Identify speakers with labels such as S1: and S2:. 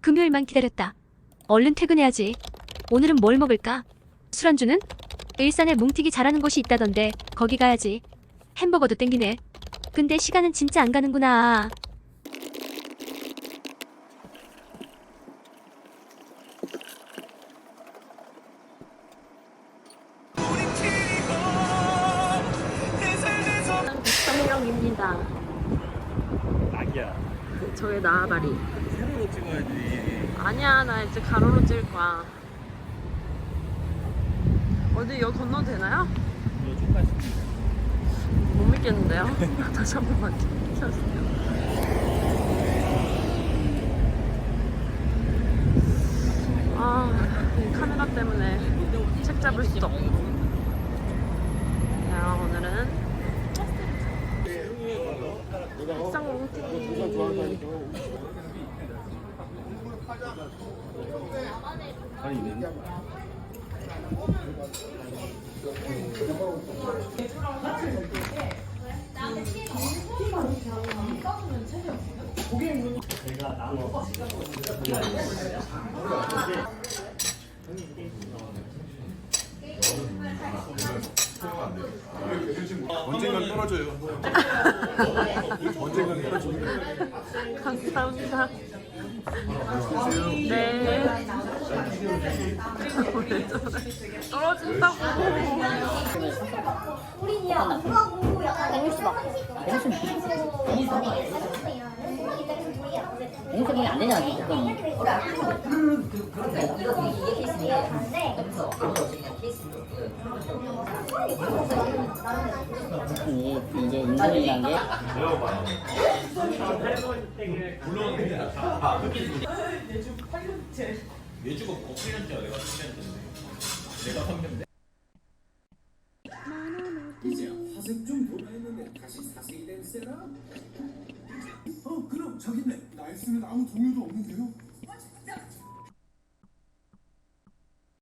S1: 금요일만 기다렸다. 얼른 퇴근해야지. 오늘은 뭘 먹을까? 술안주는? 일산에 뭉티기 잘하는 곳이 있다던데 거기 가야지. 햄버거도 땡기네. 근데 시간은 진짜 안 가는구나. 성령입니다.
S2: 아기야.
S1: 저의 나아바리.
S2: 세로로 찍어야지.
S1: 아니야, 나 이제 가로로 찍을 거야. 어디 여기 건너도 되나요?
S2: 이거 좀까지.
S1: 못 믿겠는데요? 다시 한 번만 켜주세요. 이 카메라 때문에 책 잡을 수도 없고. 야, 오늘은 백상뭉티기.
S2: 아니 있는데? 제가 나눠
S3: 언젠간 떨어져요. 언젠간 떨어집니다.
S1: 감사합니다. 네. 떨어진다고.
S4: 우리야 하고 약간
S5: 땡스 봐. 땡스 땡스는 안 되잖아 지금.
S4: 이게 케이스인데
S5: 이제 인간이란 게
S2: 내주가 8년째야. 내가 10년째인데. 내가 3년째.
S3: 이제 화색 좀 보라 했는데 다시 사색이 된 세라? 그럼 저기 있네. 날 쓰는 아무 동요도 없는데요?